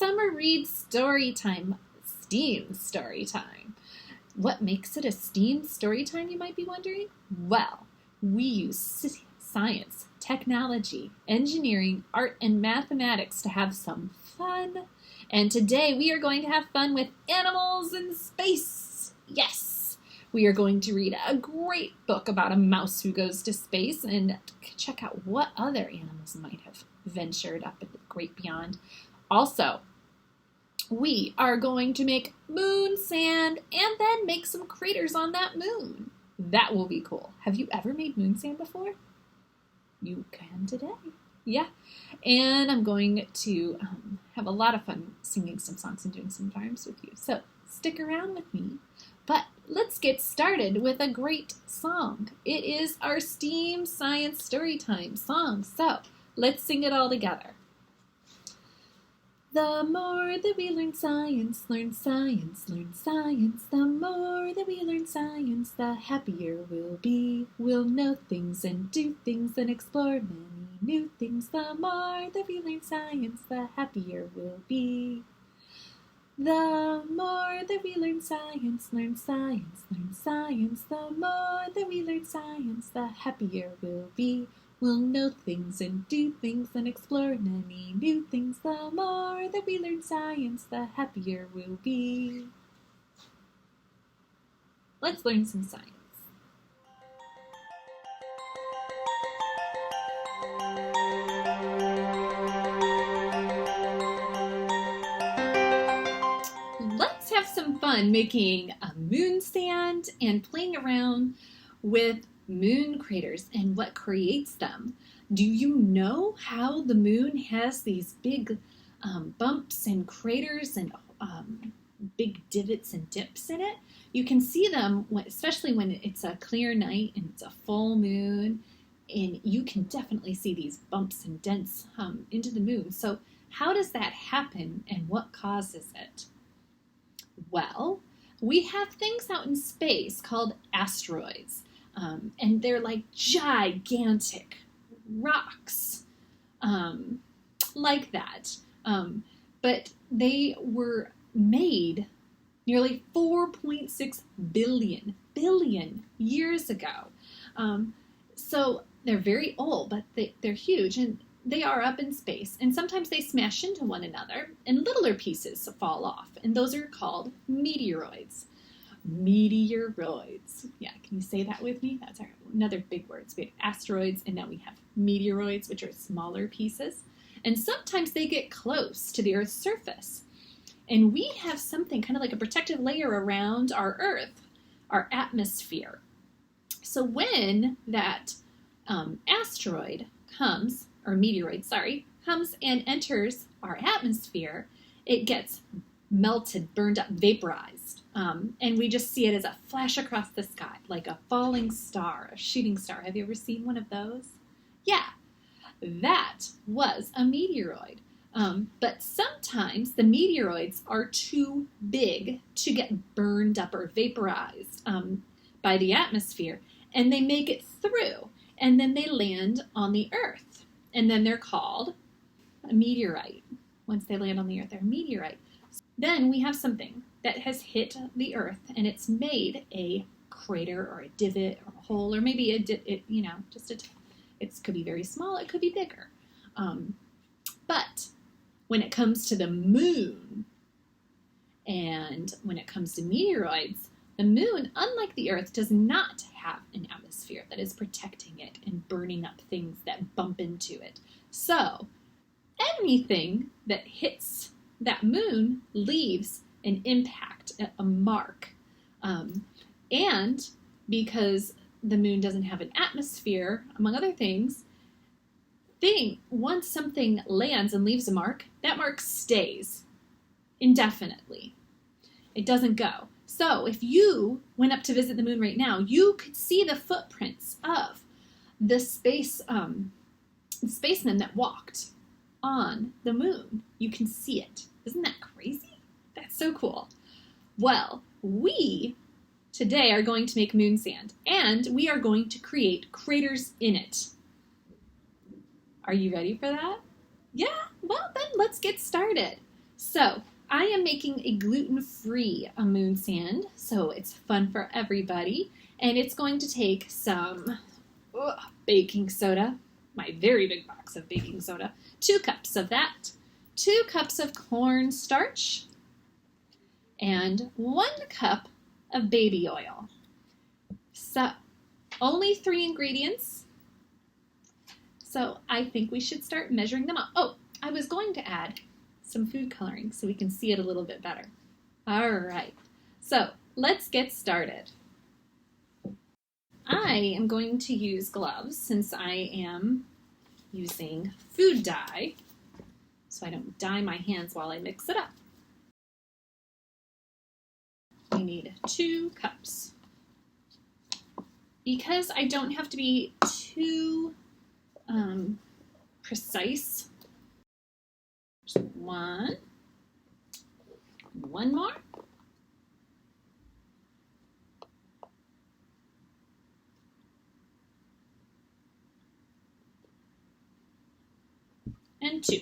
Summer Read Storytime, STEAM Storytime. What makes it a STEAM Storytime, you might be wondering? Well, we use science, technology, engineering, art, and mathematics to have some fun. And today we are going to have fun with animals in space. Yes! We are going to read a great book about a mouse who goes to space and check out what other animals might have ventured up in the great beyond. Also, we are going to make moon sand and then make some craters on that moon. That will be cool. Have you ever made moon sand before? You can today. Yeah. And I'm going to have a lot of fun singing some songs and doing some rhymes with you. So stick around with me. But let's get started with a great song. It is our STEAM Science Storytime song. So let's sing it all together. The more that we learn science, learn science, learn science. The more that we learn science, the happier we'll be. We'll know things and do things and explore many new things. The more that we learn science, the happier we'll be. The more that we learn science, learn science, learn science. The more that we learn science, the happier we'll be. We'll know things and do things and explore many new things. The more that we learn science, the happier we'll be. Let's learn some science. Let's have some fun making a moon sand and playing around with moon craters and what creates them. Do you know how the moon has these big bumps and craters and big divots and dips in it? You can see them, especially when it's a clear night and it's a full moon, and you can definitely see these bumps and dents into the moon. So how does that happen and what causes it? Well, we have things out in space called asteroids. And they're like gigantic rocks, like that. But they were made nearly 4.6 billion years ago. So they're very old, but they're huge, and they are up in space. And sometimes they smash into one another, and littler pieces fall off. And those are called meteoroids. Meteoroids. Yeah, can you say that with me? That's another big word. So we have asteroids, and now we have meteoroids, which are smaller pieces. And sometimes they get close to the Earth's surface. And we have something kind of like a protective layer around our Earth, our atmosphere. So when that asteroid comes, or meteoroid, comes and enters our atmosphere, it gets melted, burned up, vaporized. And we just see it as a flash across the sky, like a falling star, a shooting star. Have you ever seen one of those? Yeah, that was a meteoroid. But sometimes the meteoroids are too big to get burned up or vaporized by the atmosphere, and they make it through, and then they land on the Earth, and then they're called a meteorite. Once they land on the Earth, they're a meteorite. Then we have something that has hit the Earth, and it's made a crater or a divot or a hole, or maybe it could be very small, it could be bigger. But when it comes to the moon, and when it comes to meteoroids, the moon, unlike the Earth, does not have an atmosphere that is protecting it and burning up things that bump into it. So anything that hits that moon leaves an impact, a mark. And because the moon doesn't have an atmosphere, among other things, once something lands and leaves a mark, that mark stays indefinitely. It doesn't go. So if you went up to visit the moon right now, you could see the footprints of the spacemen that walked on the moon. You can see it. Isn't that crazy? That's so cool. Well, we today are going to make moon sand, and we are going to create craters in it. Are you ready for that? Yeah? Well, then let's get started. So I am making a gluten-free moon sand, so it's fun for everybody. And it's going to take some baking soda, my very big box of baking soda, 2 cups of that, 2 cups of cornstarch, and 1 cup of baby oil. So only 3 ingredients. So I think we should start measuring them up. Oh, I was going to add some food coloring so we can see it a little bit better. All right, so let's get started. I am going to use gloves since I am using food dye, so I don't dye my hands while I mix it up. We need 2 cups. Because I don't have to be too precise, just one more, and 2.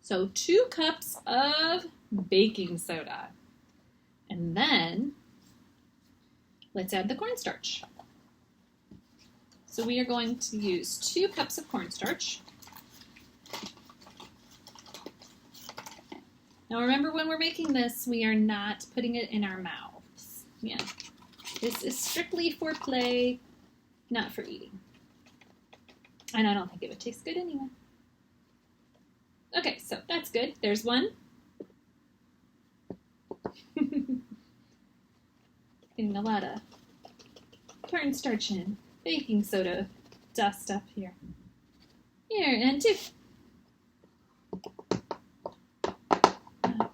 So 2 cups of baking soda. And then let's add the cornstarch. So we are going to use 2 cups of cornstarch. Now remember, when we're making this, we are not putting it in our mouths. Yeah, this is strictly for play, not for eating. And I don't think it would taste good anyway. Okay, so that's good. There's 1. Getting a lot of cornstarch and baking soda dust up here. Here, and 2.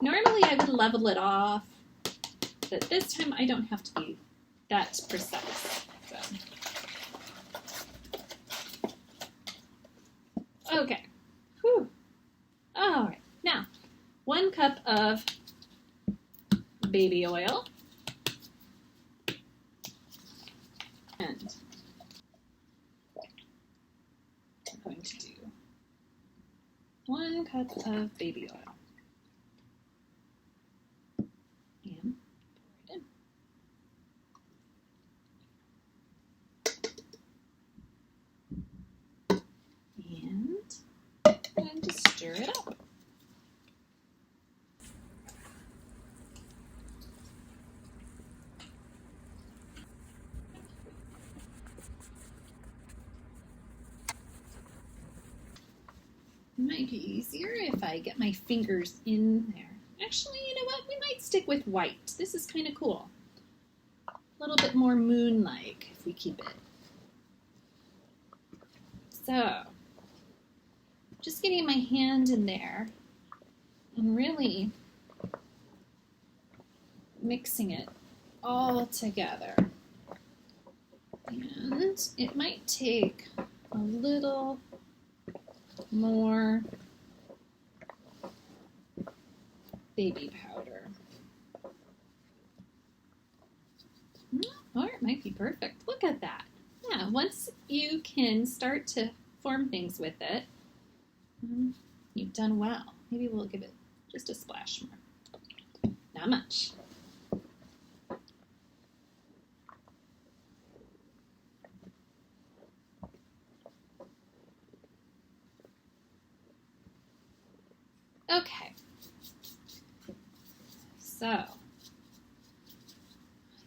Normally I would level it off, but this time I don't have to be that precise. So. Okay. Whew. All right. Now, 1 cup of baby oil. And I'm going to do 1 cup of baby oil. And pour it in. And just stir it up. It might be easier if I get my fingers in there. Actually, you know what? We might stick with white. This is kind of cool. A little bit more moon-like if we keep it. So, just getting my hand in there and really mixing it all together. And it might take a little more baby powder. Or it might be perfect. Look at that. Yeah, once you can start to form things with it, you've done well. Maybe we'll give it just a splash more. Not much. Okay. So,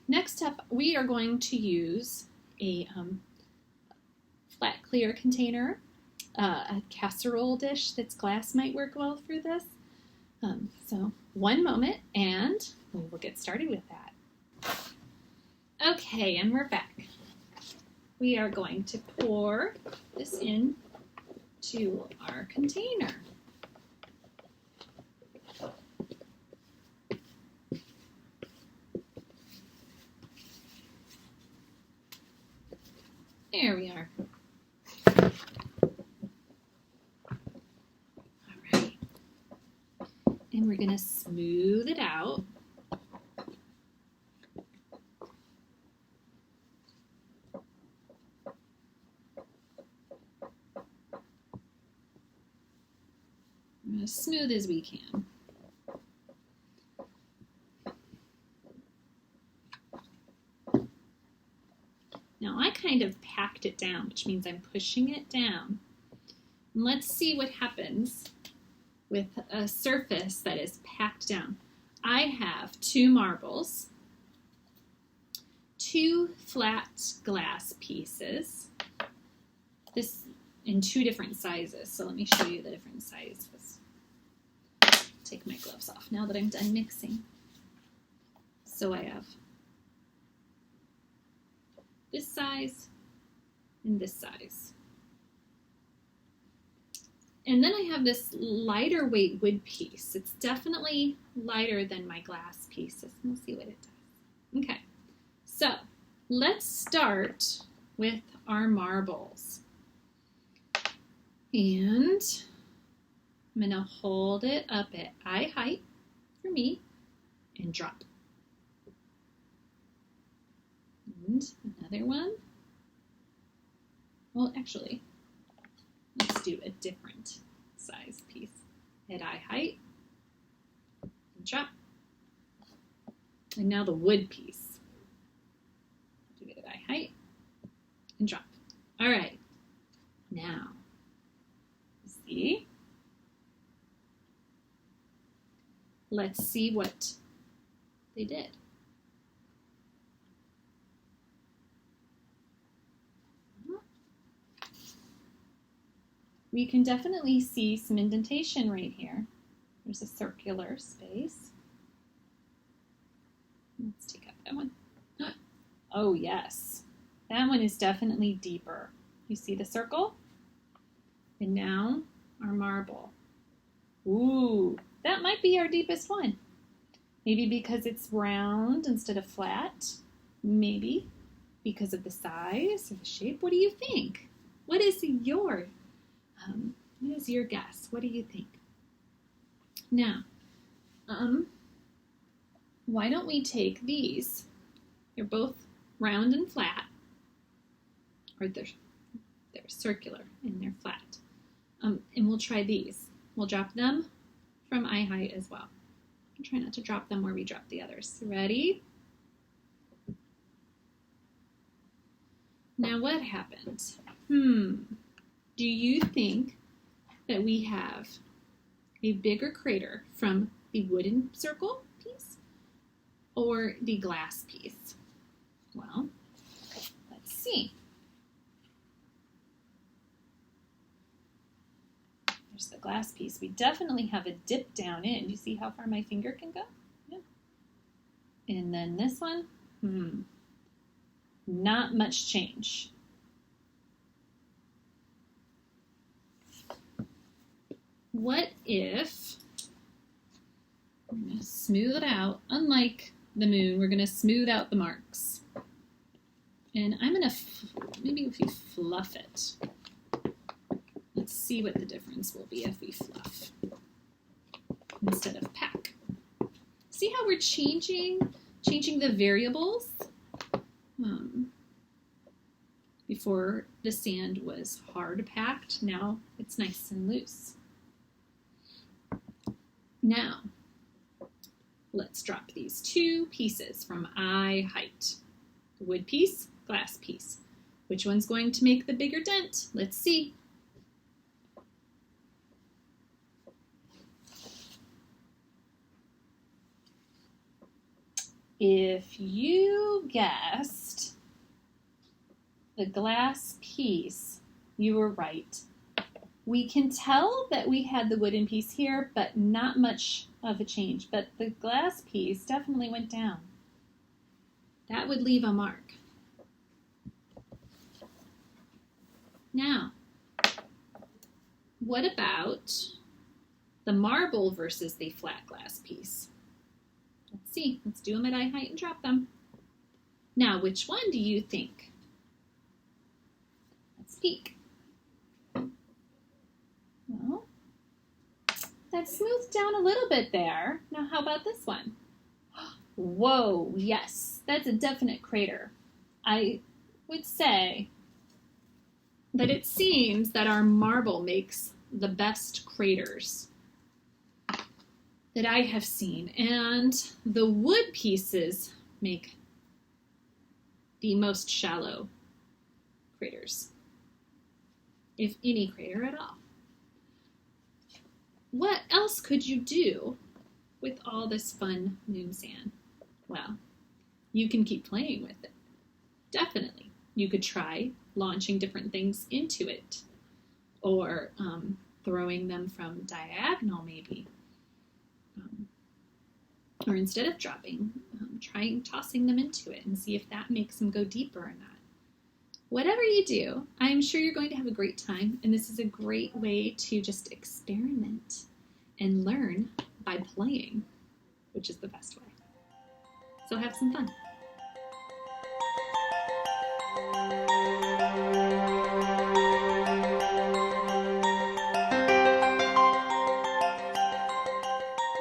next up, we are going to use a flat clear container. A casserole dish that's glass might work well for this. So 1 moment and we will get started with that. Okay, and we're back. We are going to pour this in to our container. There we are. And we're going to smooth it out. I'm going to as smooth as we can. Now I kind of packed it down, which means I'm pushing it down. And let's see what happens with a surface that is packed down. I have 2 marbles, 2 flat glass pieces, this in 2 different sizes. So let me show you the different sizes. Take my gloves off now that I'm done mixing. So I have this size and this size. And then I have this lighter weight wood piece. It's definitely lighter than my glass pieces. We'll see what it does. Okay, so let's start with our marbles. And I'm gonna hold it up at eye height for me and drop. And another one. Well, actually, let's do a different size piece at eye height and drop. And now the wood piece. Do it at eye height and drop. All right. Now, see? Let's see what they did. We can definitely see some indentation right here. There's a circular space. Let's take out that one. Oh yes, that one is definitely deeper. You see the circle? And now our marble. Ooh, that might be our deepest one. Maybe because it's round instead of flat. Maybe because of the size or the shape. What do you think? What is your guess? What do you think? Now, why don't we take these? They're both round and flat, or they're circular and they're flat. And we'll try these. We'll drop them from eye height as well. And try not to drop them where we drop the others. Ready? Now what happened? Do you think that we have a bigger crater from the wooden circle piece or the glass piece? Well, let's see. There's the glass piece. We definitely have a dip down in. You see how far my finger can go? Yeah. And then this one, not much change. What if we're going to smooth it out? Unlike the moon, we're going to smooth out the marks. And I'm going to, maybe if you fluff it. Let's see what the difference will be if we fluff instead of pack. See how we're changing the variables? Before the sand was hard packed, now it's nice and loose. Now, let's drop these 2 pieces from eye height. The wood piece, glass piece. Which one's going to make the bigger dent? Let's see. If you guessed the glass piece, you were right. We can tell that we had the wooden piece here, but not much of a change. But the glass piece definitely went down. That would leave a mark. Now, what about the marble versus the flat glass piece? Let's see. Let's do them at eye height and drop them. Now, which one do you think? Let's peek. Well, that smoothed down a little bit there. Now, how about this one? Whoa, yes, that's a definite crater. I would say that it seems that our marble makes the best craters that I have seen. And the wood pieces make the most shallow craters, if any crater at all. What else could you do with all this fun moon sand? Well, you can keep playing with it. Definitely. You could try launching different things into it, or throwing them from diagonal maybe. Or instead of dropping, trying tossing them into it and see if that makes them go deeper or not. Whatever you do, I'm sure you're going to have a great time, and this is a great way to just experiment and learn by playing, which is the best way. So have some fun.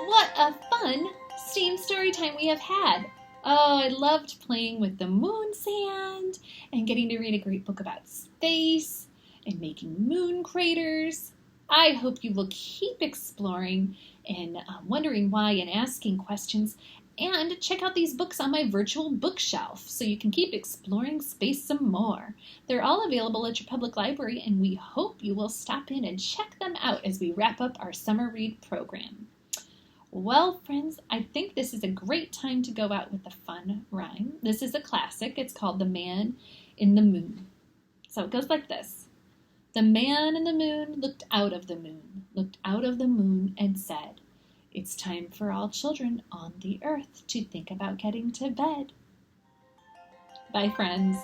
What a fun STEAM story time we have had. Oh, I loved playing with the moon sand and getting to read a great book about space and making moon craters. I hope you will keep exploring and wondering why and asking questions, and check out these books on my virtual bookshelf so you can keep exploring space some more. They're all available at your public library, and we hope you will stop in and check them out as we wrap up our summer read program. Well, friends, I think this is a great time to go out with a fun rhyme. This is a classic. It's called The Man in the Moon. So it goes like this. The man in the moon looked out of the moon, and said, "It's time for all children on the earth to think about getting to bed." Bye, friends.